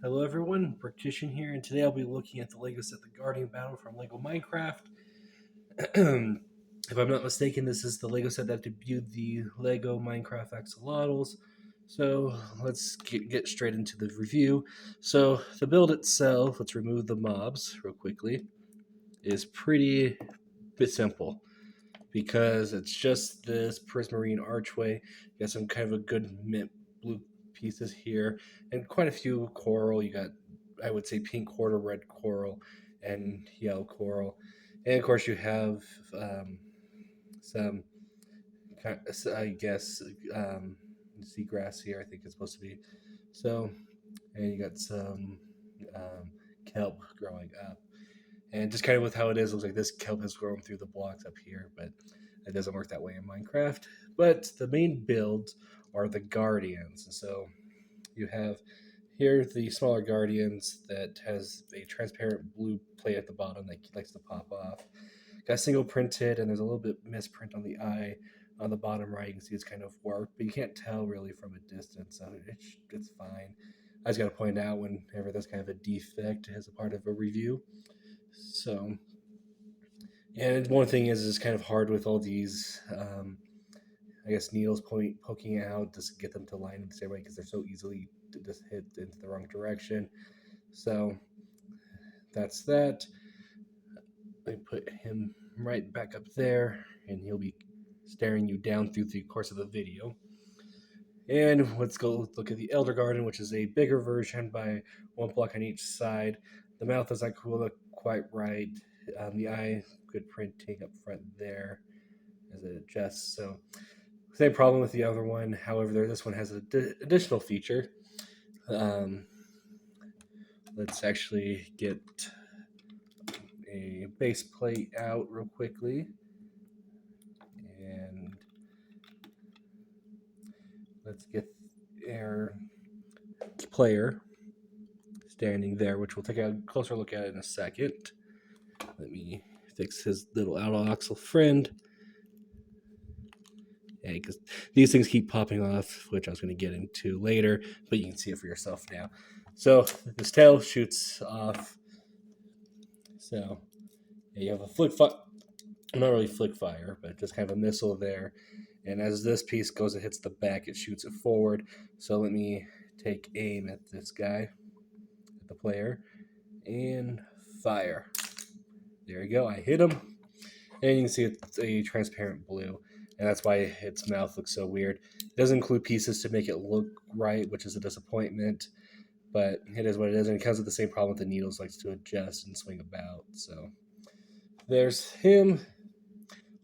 Hello everyone, Bricktician here, and today I'll be looking at the LEGO set The Guardian Battle from LEGO Minecraft. If I'm not mistaken, this is the LEGO set that debuted the LEGO Minecraft Axolotls. So let's get straight into the review. So the build itself, let's remove the mobs real quickly, is pretty bit simple because it's just this prismarine archway. You got some kind of a good mint blue pieces here, and quite a few coral. You got, I would say, pink coral, red coral, and yellow coral, and of course you have some, I guess, seagrass here. I think it's supposed to be so, and you got some kelp growing up. And just kind of with how it is, looks like this kelp has grown through the blocks up here, but it doesn't work that way in Minecraft. But the main builds are the Guardians. So you have here the smaller Guardians that has a transparent blue plate at the bottom that likes to pop off. Got single printed, and there's a little bit misprint on the eye on the bottom right. You can see it's kind of warped, but you can't tell really from a distance, so it's fine. I just got to point out whenever there's kind of a defect as a part of a review. So, and one thing is, it's kind of hard with all these, I guess, needles poking out to get them to line up the same way because they're so easily to just hit into the wrong direction. So that's that. Let me put him right back up there, and he'll be staring you down through the course of the video. And let's go look at the Elder Garden, which is a bigger version by one block on each side. The mouth is not look quite right. The eye, good printing up front there as it adjusts. So same problem with the other one. However, this one has an additional feature. Um, let's actually get a base plate out real quickly. And let's get our player standing there, which we'll take a closer look at in a second. Let me fix his little autoaxle friend. Yeah, because these things keep popping off, which I was going to get into later, but you can see it for yourself now. So his tail shoots off. So yeah, you have a flick fire, not really flick fire, but just kind of a missile there. And as this piece goes and hits the back, it shoots it forward. So let me take aim at this guy, at the player, and fire. There you go. I hit him, and you can see it's a transparent blue, and that's why its mouth looks so weird. It doesn't include pieces to make it look right, which is a disappointment, but it is what it is, and it comes with the same problem with the needles, likes to adjust and swing about. So there's him.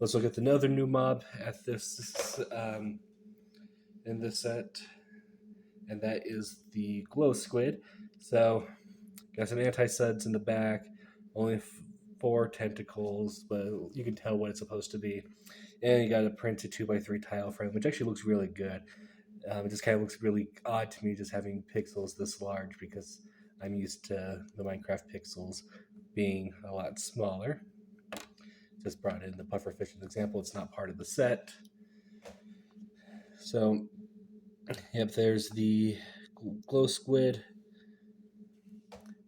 Let's look at another new mob at this in this set, and that is the glow squid. So got some anti-suds in the back, only 4 tentacles, but you can tell what it's supposed to be. And you got a printed 2x3 tile frame, which actually looks really good. It just kind of looks really odd to me just having pixels this large because I'm used to the Minecraft pixels being a lot smaller. Just brought in the pufferfish as an example. It's not part of the set. So, yep, there's the glow squid.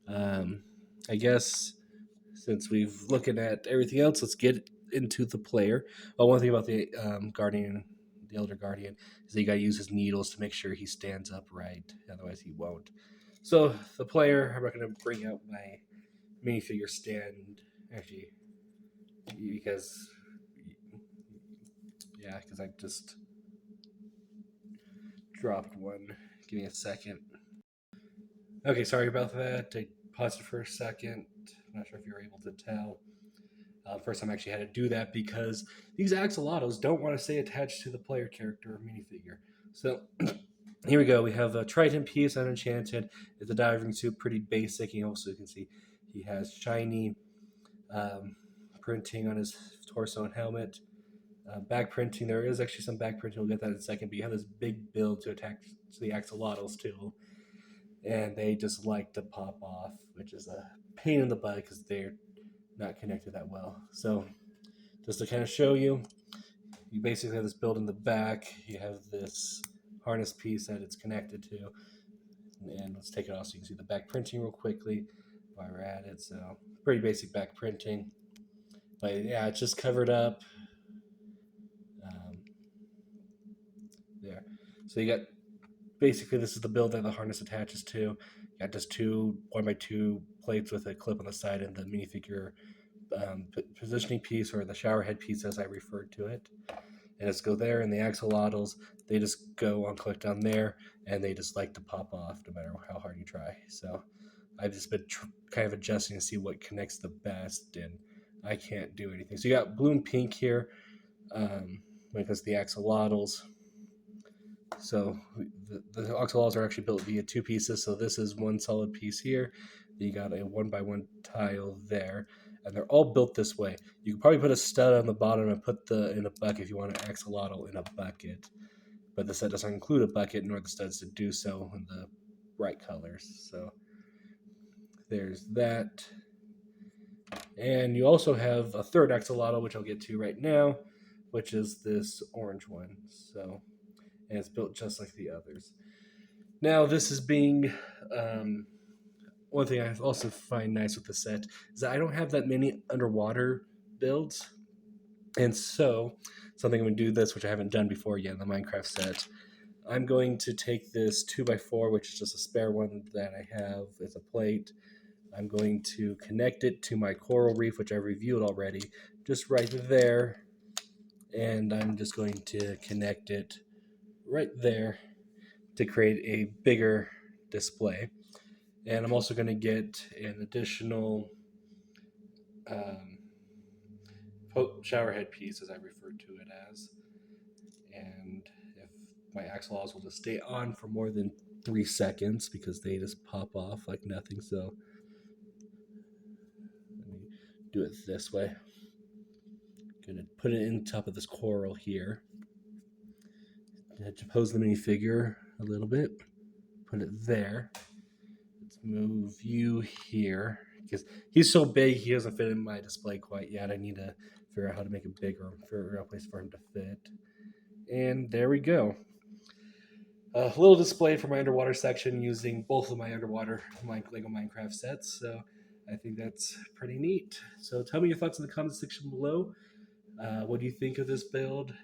I guess since we've looking at everything else, let's get into the player. Oh, one thing about the Guardian, the Elder Guardian, is that you got to use his needles to make sure he stands upright. Otherwise, he won't. So the player, I'm not going to bring out my minifigure stand actually because because I just dropped one. Give me a second. Okay, sorry about that. I paused it for a second. I'm not sure if you were able to tell. First time I actually had to do that because these axolotls don't want to stay attached to the player character or minifigure. So here we go. We have a Triton piece, unenchanted. It's a diving suit, pretty basic. You also can see he has shiny printing on his torso and helmet. Back printing, there is actually some back printing. We'll get that in a second. But you have this big build to attack the axolotls too, and they just like to pop off, which is a pain in the butt because they're not connected that well. So just to kind of show you, you basically have this build in the back. You have this harness piece that it's connected to. And let's take it off so you can see the back printing real quickly while we're at it. So pretty basic back printing. But yeah, it's just covered up. There. So you got basically this is the build that the harness attaches to. You got just two 1x2 plates with a clip on the side and the minifigure positioning piece, or the shower head piece as I referred to it. And just go there, and the axolotls, they just go on click down there, and they just like to pop off no matter how hard you try. So I've just been kind of adjusting to see what connects the best, and I can't do anything. So you got blue and pink here, because the axolotls. So the axolotls are actually built via two pieces. So this is one solid piece here. You got a 1x1 tile there, and they're all built this way. You can probably put a stud on the bottom and put in a bucket if you want an axolotl in a bucket, but the set doesn't include a bucket nor the studs to do so in the right colors. So there's that. And you also have a third axolotl, which I'll get to right now, which is this orange one. So, and it's built just like the others. Now, this is being one thing I also find nice with the set is that I don't have that many underwater builds, and so something I'm going to do this, which I haven't done before yet in the Minecraft set. I'm going to take this 2x4, which is just a spare one that I have as a plate. I'm going to connect it to my coral reef, which I reviewed already, just right there. And I'm just going to connect it right there to create a bigger display. And I'm also going to get an additional shower head piece, as I referred to it as. And if my axolotls will just stay on for more than 3 seconds because they just pop off like nothing. So let me do it this way. Going to put it in top of this coral here. Pose the minifigure a little bit. Put it there. Let's move you here because he's so big he doesn't fit in my display quite yet. I need to figure out how to make him bigger, figure out a place for him to fit. And there we go. A little display for my underwater section using both of my underwater Lego Minecraft sets. So I think that's pretty neat. So tell me your thoughts in the comment section below. What do you think of this build?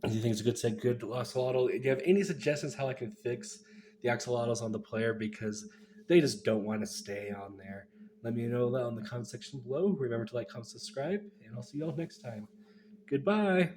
Do you think it's a good set, good axolotl? Do you have any suggestions how I can fix the axolotls on the player because they just don't want to stay on there? Let me know that in the comment section below. Remember to like, comment, subscribe, and I'll see y'all next time. Goodbye.